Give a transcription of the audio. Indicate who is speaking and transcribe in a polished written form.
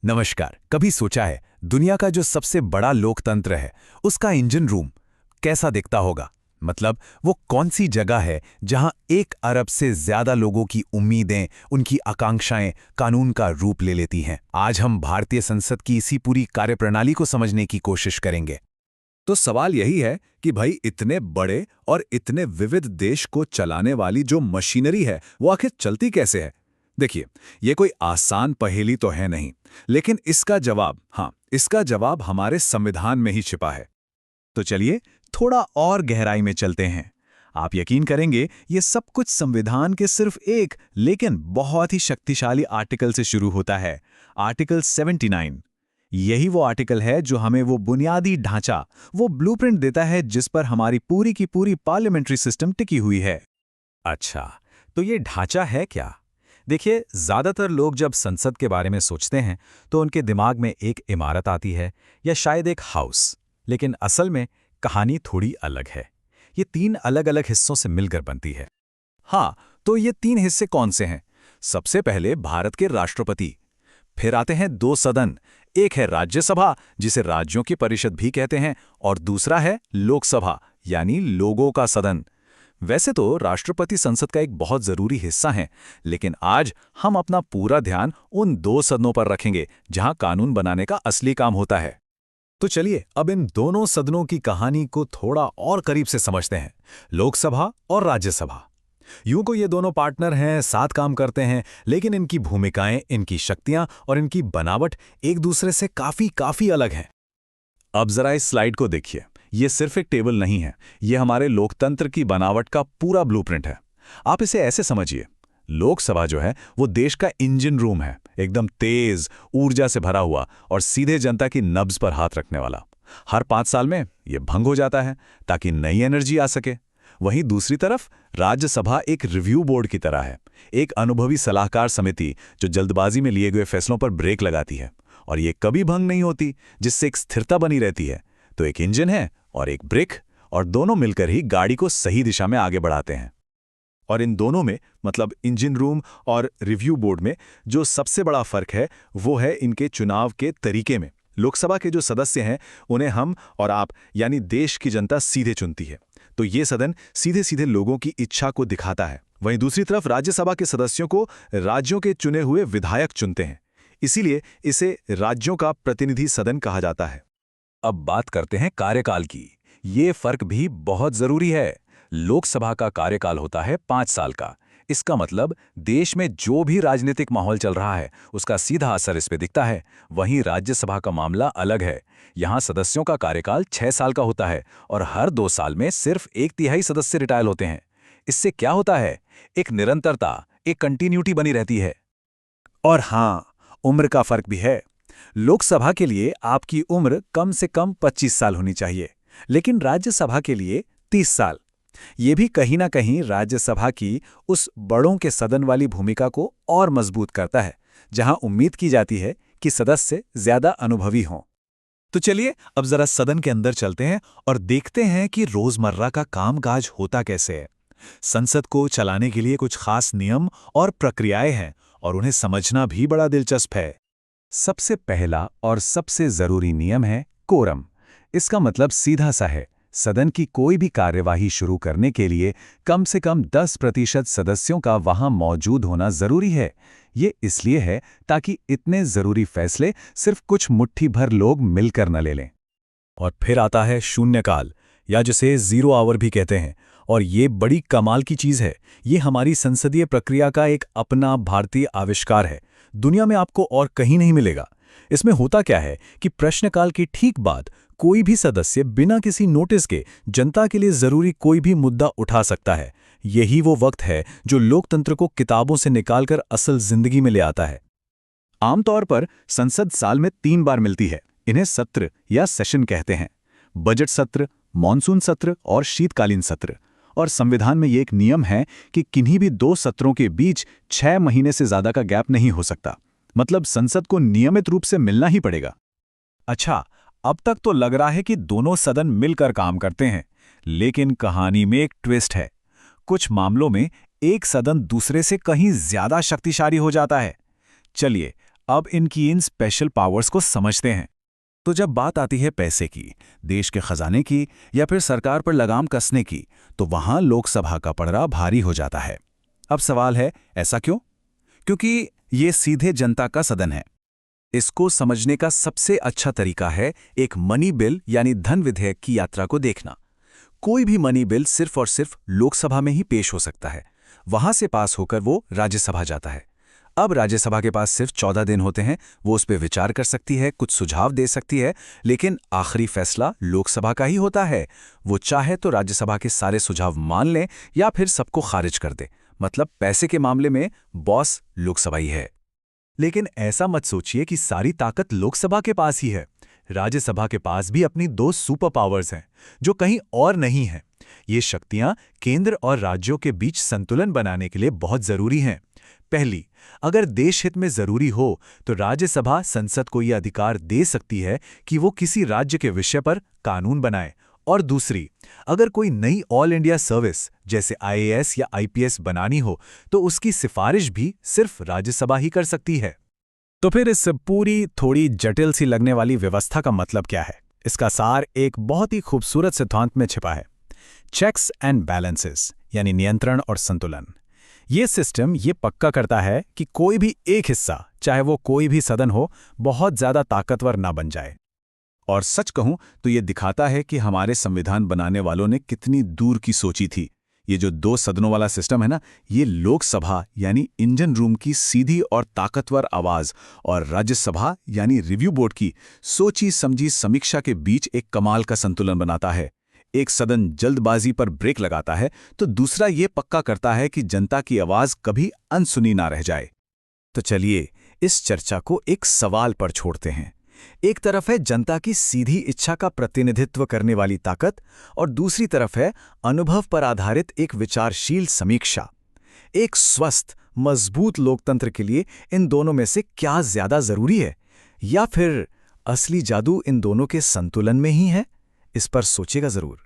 Speaker 1: नमस्कार। कभी सोचा है दुनिया का जो सबसे बड़ा लोकतंत्र है उसका इंजन रूम कैसा दिखता होगा? मतलब वो कौन सी जगह है जहां 1 अरब से ज्यादा लोगों की उम्मीदें, उनकी आकांक्षाएं कानून का रूप ले लेती हैं। आज हम भारतीय संसद की इसी पूरी कार्यप्रणाली को समझने की कोशिश करेंगे।
Speaker 2: तो सवाल यही है कि भाई इतने बड़े और इतने विविध देश को चलाने वाली जो मशीनरी है वो आखिर चलती कैसे है। देखिए, ये कोई आसान पहेली तो है नहीं, लेकिन इसका जवाब हमारे संविधान में ही छिपा है।
Speaker 1: तो चलिए थोड़ा और गहराई में चलते हैं। आप यकीन करेंगे ये सब कुछ संविधान के सिर्फ एक लेकिन बहुत ही शक्तिशाली आर्टिकल से शुरू होता है। आर्टिकल 79। यही वो आर्टिकल है जो हमें वो बुनियादी ढांचा, वो ब्लूप्रिंट देता है जिस पर हमारी पूरी की पूरी पार्लियामेंट्री सिस्टम टिकी हुई है। अच्छा, तो ये ढांचा है क्या? देखिए, ज्यादातर लोग जब संसद के बारे में सोचते हैं तो उनके दिमाग में एक इमारत आती है या शायद एक हाउस। लेकिन असल में कहानी थोड़ी अलग है। ये 3 अलग अलग हिस्सों से मिलकर बनती है। हाँ, तो ये 3 हिस्से कौन से हैं? सबसे पहले भारत के राष्ट्रपति, फिर आते हैं 2 सदन। एक है राज्यसभा, जिसे राज्यों की परिषद भी कहते हैं, और दूसरा है लोकसभा, यानी लोगों का सदन। वैसे तो राष्ट्रपति संसद का एक बहुत जरूरी हिस्सा है, लेकिन आज हम अपना पूरा ध्यान उन 2 सदनों पर रखेंगे जहां कानून बनाने का असली काम होता है। तो चलिए अब इन दोनों सदनों की कहानी को थोड़ा और करीब से समझते हैं। लोकसभा और राज्यसभा। यूं को ये दोनों पार्टनर हैं, साथ काम करते हैं, लेकिन इनकी भूमिकाएं, इनकी शक्तियां और इनकी बनावट एक दूसरे से काफी अलग हैं। अब जरा इस स्लाइड को देखिए। ये सिर्फ एक टेबल नहीं है, ये हमारे लोकतंत्र की बनावट का पूरा ब्लूप्रिंट है। आप इसे ऐसे समझिए, लोकसभा जो है वो देश का इंजन रूम है, एकदम तेज, ऊर्जा से भरा हुआ और सीधे जनता की नब्ज पर हाथ रखने वाला। हर 5 साल में ये भंग हो जाता है ताकि नई एनर्जी आ सके। वहीं दूसरी तरफ राज्यसभा एक रिव्यू बोर्ड की तरह है, एक अनुभवी सलाहकार समिति जो जल्दबाजी में लिए गए फैसलों पर ब्रेक लगाती है, और ये कभी भंग नहीं होती, जिससे एक स्थिरता बनी रहती है। तो एक इंजन है और एक ब्रेक, और दोनों मिलकर ही गाड़ी को सही दिशा में आगे बढ़ाते हैं। और इन दोनों में, मतलब इंजन रूम और रिव्यू बोर्ड में, जो सबसे बड़ा फर्क है वो है इनके चुनाव के तरीके में। लोकसभा के जो सदस्य हैं उन्हें हम और आप यानी देश की जनता सीधे चुनती है, तो ये सदन सीधे सीधे लोगों की इच्छा को दिखाता है। वहीं दूसरी तरफ राज्यसभा के सदस्यों को राज्यों के चुने हुए विधायक चुनते हैं, इसीलिए इसे राज्यों का प्रतिनिधि सदन कहा जाता है। अब बात करते हैं कार्यकाल की। ये फर्क भी बहुत जरूरी है। लोकसभा का कार्यकाल होता है 5 साल का। इसका मतलब देश में जो भी राजनीतिक माहौल चल रहा है उसका सीधा असर इस पे दिखता है। वहीं राज्यसभा का मामला अलग है। यहाँ सदस्यों का कार्यकाल 6 साल का होता है और हर 2 साल में सिर्फ 1/3 सदस्य रिटायर होते हैं। इससे क्या होता है? एक निरंतरता, एक कंटिन्यूटी बनी रहती है। और हाँ, उम्र का फर्क भी है। लोकसभा के लिए आपकी उम्र कम से कम 25 साल होनी चाहिए, लेकिन राज्यसभा के लिए 30 साल। ये भी कहीं ना कहीं राज्यसभा की उस बड़ों के सदन वाली भूमिका को और मजबूत करता है, जहां उम्मीद की जाती है कि सदस्य ज्यादा अनुभवी हों। तो चलिए अब जरा सदन के अंदर चलते हैं और देखते हैं कि रोजमर्रा का कामकाज होता कैसे है। संसद को चलाने के लिए कुछ खास नियम और प्रक्रियाएं हैं, और उन्हें समझना भी बड़ा दिलचस्प है। सबसे पहला और सबसे जरूरी नियम है कोरम। इसका मतलब सीधा सा है, सदन की कोई भी कार्यवाही शुरू करने के लिए कम से कम 10% सदस्यों का वहां मौजूद होना जरूरी है। ये इसलिए है ताकि इतने जरूरी फैसले सिर्फ कुछ मुट्ठी भर लोग मिलकर न ले लें। और फिर आता है शून्यकाल, या जिसे 0 आवर भी कहते हैं। और ये बड़ी कमाल की चीज है। ये हमारी संसदीय प्रक्रिया का एक अपना भारतीय आविष्कार है। दुनिया में आपको और कहीं नहीं मिलेगा। इसमें होता क्या है कि प्रश्नकाल के ठीक बाद कोई भी सदस्य बिना किसी नोटिस के जनता के लिए जरूरी कोई भी मुद्दा उठा सकता है। यही वो वक्त है जो लोकतंत्र को किताबों से निकालकर असल जिंदगी में ले आता है। आमतौर पर संसद साल में 3 बार मिलती है। इन्हें सत्र या सेशन कहते हैं। बजट सत्र, मॉनसून सत्र और शीतकालीन सत्र। और संविधान में ये एक नियम है कि किन्हीं भी 2 सत्रों के बीच 6 महीने से ज्यादा का गैप नहीं हो सकता। मतलब संसद को नियमित रूप से मिलना ही पड़ेगा। अच्छा, अब तक तो लग रहा है कि दोनों सदन मिलकर काम करते हैं, लेकिन कहानी में एक ट्विस्ट है। कुछ मामलों में एक सदन दूसरे से कहीं ज्यादा शक्तिशाली हो जाता है। चलिए अब इनकी इन स्पेशल पावर्स को समझते हैं।
Speaker 2: तो जब बात आती है पैसे की, देश के खजाने की या फिर सरकार पर लगाम कसने की, तो वहां लोकसभा का पड़रा भारी हो जाता है। अब सवाल है, ऐसा क्यों? क्योंकि ये सीधे जनता का सदन है। इसको समझने का सबसे अच्छा तरीका है एक मनी बिल यानी धन विधेयक की यात्रा को देखना। कोई भी मनी बिल सिर्फ और सिर्फ लोकसभा में ही पेश हो सकता है, वहां से पास होकर वो राज्यसभा जाता है। अब राज्यसभा के पास सिर्फ 14 दिन होते हैं, वो उस पर विचार कर सकती है, कुछ सुझाव दे सकती है, लेकिन आखिरी फैसला लोकसभा का ही होता है। वो चाहे तो राज्यसभा के सारे सुझाव मान ले या फिर सबको खारिज कर दे। मतलब पैसे के मामले में बॉस लोकसभा ही है।
Speaker 1: लेकिन ऐसा मत सोचिए कि सारी ताकत लोकसभा के पास ही है। राज्यसभा के पास भी अपनी 2 सुपर पावर्स हैं, जो कहीं और नहीं हैं। ये शक्तियां केंद्र और राज्यों के बीच संतुलन बनाने के लिए बहुत जरूरी हैं। पहली, अगर देश हित में जरूरी हो तो राज्यसभा संसद को यह अधिकार दे सकती है कि वो किसी राज्य के विषय पर कानून बनाए। और दूसरी, अगर कोई नई ऑल इंडिया सर्विस जैसे IAS या IPS बनानी हो तो उसकी सिफारिश भी सिर्फ राज्यसभा ही कर सकती है। तो फिर इस पूरी थोड़ी जटिल सी लगने वाली व्यवस्था का मतलब क्या है? इसका सार एक बहुत ही खूबसूरत सिद्धांत में छिपा है, चेक्स एंड बैलेंसेस, यानी नियंत्रण और संतुलन। ये सिस्टम ये पक्का करता है कि कोई भी एक हिस्सा, चाहे वो कोई भी सदन हो, बहुत ज्यादा ताकतवर ना बन जाए।
Speaker 2: और सच कहूं तो ये दिखाता है कि हमारे संविधान बनाने वालों ने कितनी दूर की सोची थी। ये जो 2 सदनों वाला सिस्टम है ना, ये लोकसभा यानी इंजन रूम की सीधी और ताकतवर आवाज और राज्यसभा यानी रिव्यू बोर्ड की सोची समझी समीक्षा के बीच एक कमाल का संतुलन बनाता है। एक सदन जल्दबाजी पर ब्रेक लगाता है तो दूसरा ये पक्का करता है कि जनता की आवाज कभी अनसुनी ना रह जाए।
Speaker 1: तो चलिए इस चर्चा को एक सवाल पर छोड़ते हैं। एक तरफ है जनता की सीधी इच्छा का प्रतिनिधित्व करने वाली ताकत और दूसरी तरफ है अनुभव पर आधारित एक विचारशील समीक्षा। एक स्वस्थ, मजबूत लोकतंत्र के लिए इन दोनों में से क्या ज्यादा जरूरी है, या फिर असली जादू इन दोनों के संतुलन में ही है? इस पर सोचिएगा जरूर।